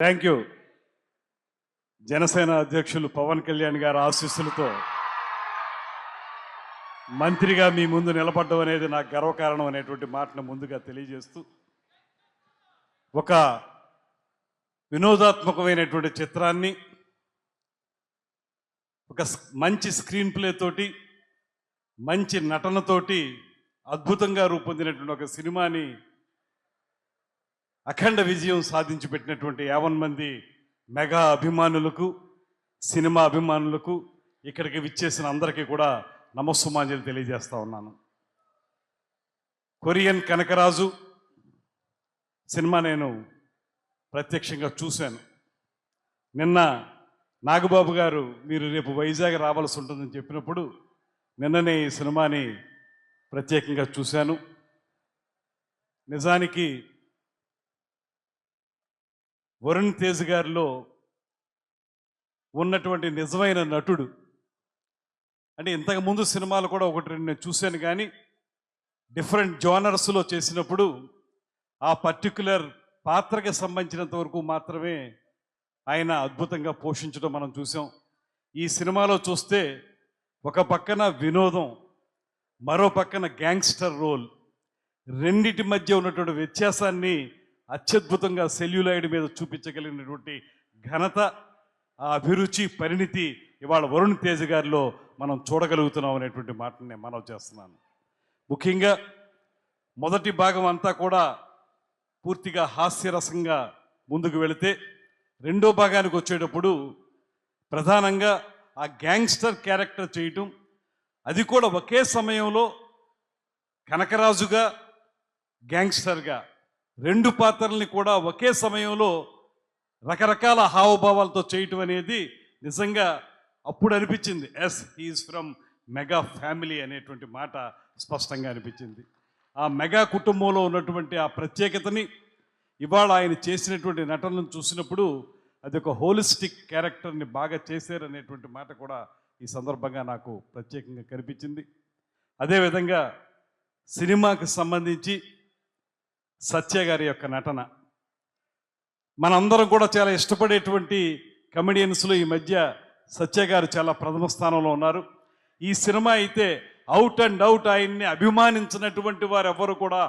Thank you. Janasena అధ్యక్షులు పవన్ కళ్యాణ్ గారి ఆశీస్సులతో మంత్రిగా మీ ముందు నిలబడడం అనేది నాకు గర్వకారణం అనేటువంటి మాటను ముందుగా తెలియజేస్తూ, ఒక వినోదాత్మకమైనటువంటి చిత్రాన్ని ఒక మంచి స్క్రీన్ ప్లే తోటి, మంచి నటనతోటి అద్భుతంగా రూపొందినటువంటి ఒక సినిమాని అఖండ విజయం సాధించి పెట్టినటువంటి 50 మంది మెగా అభిమానులకు, సినిమా అభిమానులకు, ఇక్కడికి విచ్చేసిన అందరికీ కూడా నమస్సుమాంజలి తెలియజేస్తా ఉన్నాను. కొరియన్ కనకరాజు సినిమా నేను ప్రత్యక్షంగా చూశాను. నిన్న నాగబాబు గారు మీరు రేపు వైజాగ్ రావాల్సి ఉంటుందని చెప్పినప్పుడు నిన్ననే ఈ సినిమాని ప్రత్యేకంగా చూశాను. నిజానికి వరుణ్ తేజ్ గారిలో ఉన్నటువంటి నిజమైన నటుడు అంటే, ఇంతకుముందు సినిమాలు కూడా ఒకటి రెండు నేను చూశాను, కానీ డిఫరెంట్ జోనర్స్లో చేసినప్పుడు ఆ పర్టిక్యులర్ పాత్రకి సంబంధించినంత వరకు మాత్రమే ఆయన అద్భుతంగా పోషించడం మనం చూసాం. ఈ సినిమాలో చూస్తే ఒక పక్కన వినోదం, మరో పక్కన గ్యాంగ్స్టర్ రోల్, రెండిటి మధ్య ఉన్నటువంటి వ్యత్యాసాన్ని అత్యద్భుతంగా సెల్యులాయిడ్ మీద చూపించగలిగినటువంటి ఘనత, ఆ అభిరుచి, పరిణితి ఇవాళ వరుణ్ తేజ్ గారిలో మనం చూడగలుగుతున్నాం అనేటువంటి మాటని నేను మనవి చేస్తున్నాను. ముఖ్యంగా మొదటి భాగం అంతా కూడా పూర్తిగా హాస్యరసంగా ముందుకు వెళితే, రెండో భాగానికి వచ్చేటప్పుడు ప్రధానంగా ఆ గ్యాంగ్స్టర్ క్యారెక్టర్ చేయటం, అది కూడా ఒకే సమయంలో కనకరాజుగా, గ్యాంగ్స్టర్గా రెండు పాత్రల్ని కూడా ఒకే సమయంలో రకరకాల హావభావాలతో చేయటం అనేది నిజంగా అప్పుడు అనిపించింది, yes he's from mega family అనేటువంటి మాట స్పష్టంగా అనిపించింది. ఆ మెగా కుటుంబంలో ఉన్నటువంటి ఆ ప్రత్యేకతని ఇవాళ ఆయన చేసినటువంటి నటనను చూసినప్పుడు అది ఒక హోలిస్టిక్ క్యారెక్టర్ని బాగా చేశారనేటువంటి మాట కూడా ఈ సందర్భంగా నాకు ప్రత్యేకంగా కనిపించింది. అదేవిధంగా సినిమాకి సంబంధించి సత్య గారి యొక్క నటన, మనందరం కూడా చాలా ఇష్టపడేటువంటి కమెడియన్స్లో ఈ మధ్య సత్య గారు చాలా ప్రథమ స్థానంలో ఉన్నారు. ఈ సినిమా అయితే అవుట్ అండ్ అవుట్ ఆయన్ని అభిమానించినటువంటి వారు ఎవరు కూడా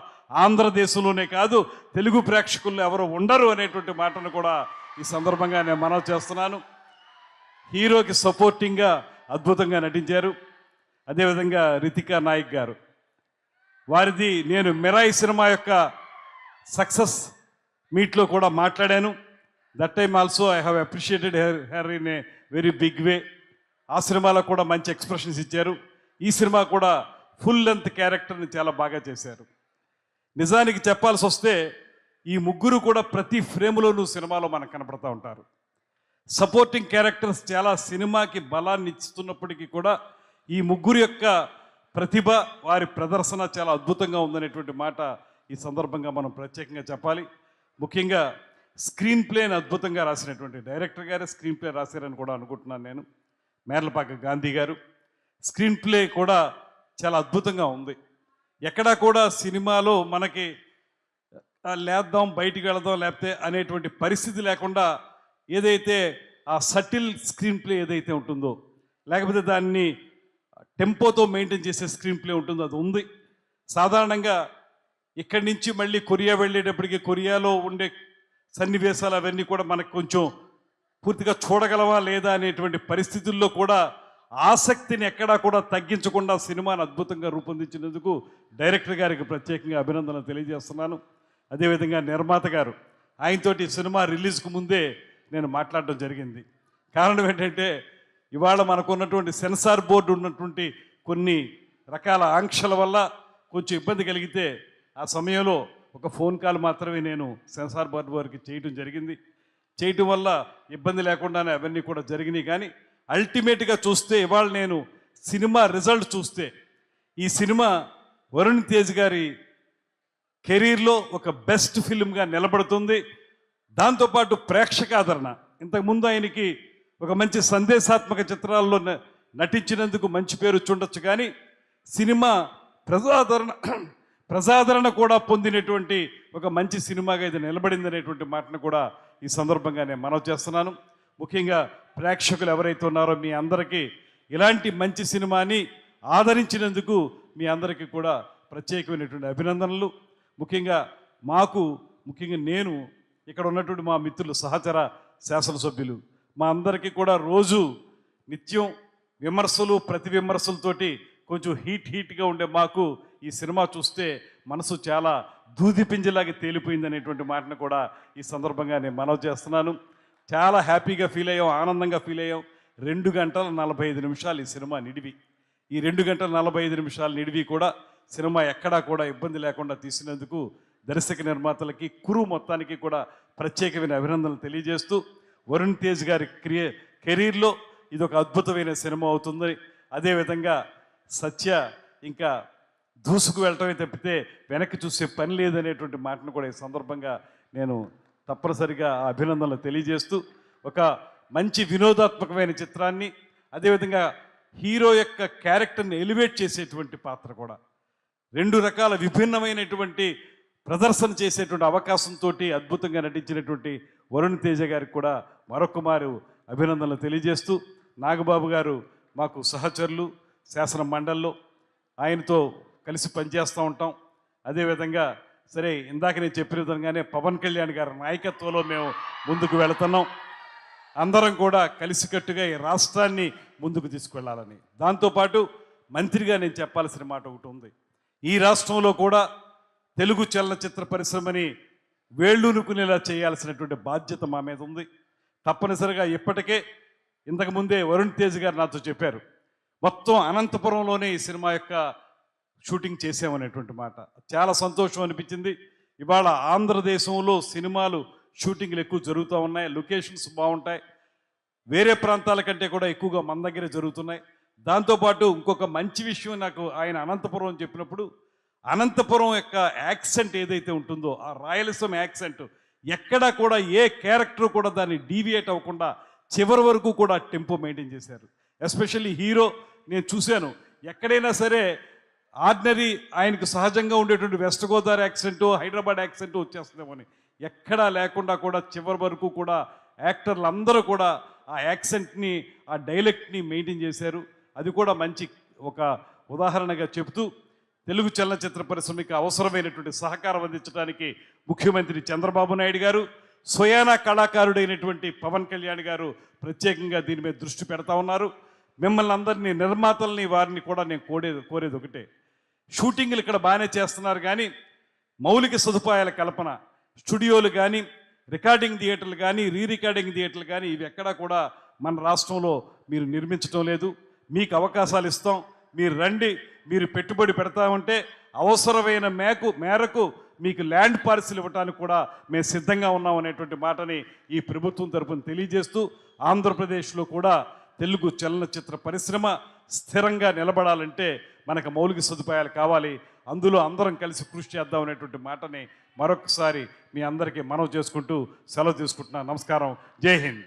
ఆంధ్రదేశంలోనే కాదు, తెలుగు ప్రేక్షకుల్లో ఎవరు ఉండరు అనేటువంటి మాటను కూడా ఈ సందర్భంగా నేను మనవి చేస్తున్నాను. హీరోకి సపోర్టింగ్గా అద్భుతంగా నటించారు. అదేవిధంగా రితికా నాయక్ గారు, వారిది నేను మిరాయి సినిమా యొక్క సక్సెస్ మీట్లో కూడా మాట్లాడాను. That time also I have appreciated her in a very big way. ఆ సినిమాలో కూడా మంచి ఎక్స్ప్రెషన్స్ ఇచ్చారు. ఈ సినిమా కూడా ఫుల్ లెంత్ క్యారెక్టర్ని చాలా బాగా చేశారు. నిజానికి చెప్పాల్సి వస్తే ఈ ముగ్గురు కూడా ప్రతి ఫ్రేమ్లోనూ సినిమాలో మనకు కనపడుతూ ఉంటారు. సపోర్టింగ్ క్యారెక్టర్స్ చాలా సినిమాకి బలాన్ని ఇస్తున్నప్పటికీ కూడా ఈ ముగ్గురు యొక్క ప్రతిభ, వారి ప్రదర్శన చాలా అద్భుతంగా ఉందనేటువంటి మాట ఈ సందర్భంగా మనం ప్రత్యేకంగా చెప్పాలి. ముఖ్యంగా స్క్రీన్ ప్లేని అద్భుతంగా రాసినటువంటి డైరెక్టర్ గారే స్క్రీన్ ప్లే రాశారని కూడా అనుకుంటున్నాను నేను. మేర్లపాక గాంధీ గారు స్క్రీన్ ప్లే కూడా చాలా అద్భుతంగా ఉంది. ఎక్కడా కూడా సినిమాలో మనకి లేద్దాం, బయటికి వెళదాం లేకపోతే అనేటువంటి పరిస్థితి లేకుండా ఏదైతే ఆ సటిల్ స్క్రీన్ ప్లే ఏదైతే ఉంటుందో, లేకపోతే దాన్ని టెంపోతో మెయింటైన్ చేసే స్క్రీన్ ప్లే ఉంటుందో అది ఉంది. సాధారణంగా ఇక్కడి నుంచి మళ్ళీ కొరియా వెళ్ళేటప్పటికి కొరియాలో ఉండే సన్నివేశాలు అవన్నీ కూడా మనకు కొంచెం పూర్తిగా చూడగలవా లేదా అనేటువంటి పరిస్థితుల్లో కూడా ఆసక్తిని ఎక్కడా కూడా తగ్గించకుండా సినిమాను అద్భుతంగా రూపొందించినందుకు డైరెక్టర్ గారికి ప్రత్యేకంగా అభినందనలు తెలియజేస్తున్నాను. అదేవిధంగా నిర్మాత గారు, ఆయనతోటి సినిమా రిలీజ్కు ముందే నేను మాట్లాడడం జరిగింది. కారణం ఏంటంటే ఇవాళ మనకు ఉన్నటువంటి సెన్సార్ బోర్డు ఉన్నటువంటి కొన్ని రకాల ఆంక్షల వల్ల కొంచెం ఇబ్బంది కలిగితే ఆ సమయంలో ఒక ఫోన్ కాల్ మాత్రమే నేను సెన్సార్ బోర్డు వారికి చేయడం జరిగింది. చేయటం వల్ల ఇబ్బంది లేకుండానే అవన్నీ కూడా జరిగినాయి. కానీ అల్టిమేట్గా చూస్తే ఇవాళ నేను సినిమా రిజల్ట్ చూస్తే ఈ సినిమా వరుణ్ తేజ్ గారి కెరీర్లో ఒక బెస్ట్ ఫిల్మ్గా నిలబడుతుంది. దాంతోపాటు ప్రేక్షక ఆదరణ, ఇంతకుముందు ఆయనకి ఒక మంచి సందేశాత్మక చిత్రాల్లో నటించినందుకు మంచి పేరు చూడొచ్చు, కానీ సినిమా ప్రజాదరణ కూడా పొందినటువంటి ఒక మంచి సినిమాగా ఇది నిలబడింది అనేటువంటి మాటను కూడా ఈ సందర్భంగా నేను మనవి చేస్తున్నాను. ముఖ్యంగా ప్రేక్షకులు ఎవరైతే ఉన్నారో మీ అందరికీ ఇలాంటి మంచి సినిమాని ఆదరించినందుకు మీ అందరికీ కూడా ప్రత్యేకమైనటువంటి అభినందనలు. ముఖ్యంగా నేను ఇక్కడ ఉన్నటువంటి మా మిత్రులు సహచర శాసనసభ్యులు మా అందరికీ కూడా రోజు నిత్యం విమర్శలు ప్రతి విమర్శలతోటి కొంచెం హీట్గా ఉండే మాకు ఈ సినిమా చూస్తే మనసు చాలా దూది పింజలాగా తేలిపోయిందనేటువంటి మాటను కూడా ఈ సందర్భంగా నేను మనవి చేస్తున్నాను. చాలా హ్యాపీగా ఫీల్ అయ్యాం, ఆనందంగా ఫీల్ అయ్యాం. 2 గంటల 45 నిమిషాలు ఈ సినిమా నిడివి. ఈ 2 గంటల 45 నిమిషాలు నిడివి కూడా సినిమా ఎక్కడా కూడా ఇబ్బంది లేకుండా తీసినందుకు దర్శక నిర్మాతలకి కురు మొత్తానికి కూడా ప్రత్యేకమైన అభినందనలు తెలియజేస్తూ వరుణ్ తేజ్ గారి కెరీర్లో ఇది ఒక అద్భుతమైన సినిమా అవుతుంది. అదేవిధంగా సత్య ఇంకా దూసుకు వెళ్ళటమే తప్పితే వెనక్కి చూసే పని లేదనేటువంటి మాటను కూడా ఈ సందర్భంగా నేను తప్పనిసరిగా ఆ అభినందనలు తెలియజేస్తూ ఒక మంచి వినోదాత్మకమైన చిత్రాన్ని, అదేవిధంగా హీరో యొక్క క్యారెక్టర్ని ఎలివేట్ చేసేటువంటి పాత్ర కూడా 2 రకాల విభిన్నమైనటువంటి ప్రదర్శన చేసేటువంటి అవకాశంతో అద్భుతంగా నటించినటువంటి వరుణ్ తేజ గారికి కూడా మరొక మారు అభినందనలు తెలియజేస్తూ, నాగబాబు గారు మాకు సహచరులు శాసన మండలిలో, ఆయనతో కలిసి పనిచేస్తూ ఉంటాం. అదేవిధంగా సరే ఇందాక నేను చెప్పిన విధంగానే పవన్ కళ్యాణ్ గారి నాయకత్వంలో మేము ముందుకు వెళుతున్నాం. అందరం కూడా కలిసికట్టుగా ఈ రాష్ట్రాన్ని ముందుకు తీసుకెళ్లాలని. దాంతోపాటు మంత్రిగా నేను చెప్పాల్సిన మాట ఒకటి ఉంది. ఈ రాష్ట్రంలో కూడా తెలుగు చలనచిత్ర పరిశ్రమని వేళ్ళూనుకునేలా చేయాల్సినటువంటి బాధ్యత మా మీద ఉంది. తప్పనిసరిగా ఇప్పటికే ఇంతకుముందే వరుణ్ తేజ్ గారు నాతో చెప్పారు, మొత్తం అనంతపురంలోనే ఈ సినిమా యొక్క షూటింగ్ చేసామనేటువంటి మాట. చాలా సంతోషం అనిపించింది. ఇవాళ ఆంధ్రదేశంలో సినిమాలు షూటింగ్లు ఎక్కువ జరుగుతూ ఉన్నాయి, లొకేషన్స్ బాగుంటాయి, వేరే ప్రాంతాల కంటే కూడా ఎక్కువగా మన దగ్గర జరుగుతున్నాయి. దాంతోపాటు ఇంకొక మంచి విషయం నాకు ఆయన అనంతపురం అని చెప్పినప్పుడు, అనంతపురం యొక్క యాక్సెంట్ ఏదైతే ఉంటుందో ఆ రాయలసీమ యాక్సెంట్ ఎక్కడా కూడా ఏ క్యారెక్టర్ కూడా దాన్ని డీవియేట్ అవ్వకుండా చివరి వరకు కూడా టెంపో మెయింటైన్ చేశారు. ఎస్పెషల్లీ హీరో నేను చూశాను, ఎక్కడైనా సరే ఆర్డినరీ ఆయనకు సహజంగా ఉండేటువంటి వెస్ట్ గోదావరి యాక్సెంటు హైదరాబాద్ యాక్సెంటు వచ్చేస్తుందేమని ఎక్కడా లేకుండా కూడా చివరి వరకు కూడా యాక్టర్లు అందరూ కూడా ఆ యాక్సెంట్ని ఆ డైలెక్ట్ని మెయింటైన్ చేశారు. అది కూడా మంచి ఒక ఉదాహరణగా చెబుతూ తెలుగు చలనచిత్ర పరిశ్రమకి అవసరమైనటువంటి సహకారం అందించడానికి ముఖ్యమంత్రి చంద్రబాబు నాయుడు గారు, స్వయానా కళాకారుడైనటువంటి పవన్ కళ్యాణ్ గారు ప్రత్యేకంగా దీని మీద దృష్టి పెడతా ఉన్నారు. మిమ్మల్ని అందరినీ నిర్మాతల్ని వారిని కూడా నేను కోరేది ఒకటే, షూటింగ్లు ఇక్కడ బాగానే చేస్తున్నారు కానీ మౌలిక సదుపాయాల కల్పన, స్టూడియోలు కానీ రికార్డింగ్ థియేటర్లు కానీ రికార్డింగ్ థియేటర్లు కానీ ఇవి ఎక్కడా కూడా మన రాష్ట్రంలో మీరు నిర్మించడం లేదు. మీకు అవకాశాలు ఇస్తాం, మీరు రండి, మీరు పెట్టుబడి పెడతామంటే అవసరమైన మేరకు మీకు ల్యాండ్ పార్సిల్ ఇవ్వడానికి కూడా మేము సిద్ధంగా ఉన్నాం అనేటువంటి మాటని ఈ ప్రభుత్వం తరపున తెలియజేస్తూ, ఆంధ్రప్రదేశ్లో కూడా తెలుగు చలనచిత్ర పరిశ్రమ స్థిరంగా నిలబడాలంటే మనకు మౌలిక సదుపాయాలు కావాలి. అందులో అందరం కలిసి కృషి చేద్దాం అనేటువంటి మాటని మరొకసారి మీ అందరికీ మనవి చేసుకుంటూ సెలవు తీసుకుంటున్నాను. నమస్కారం. జై హింద్.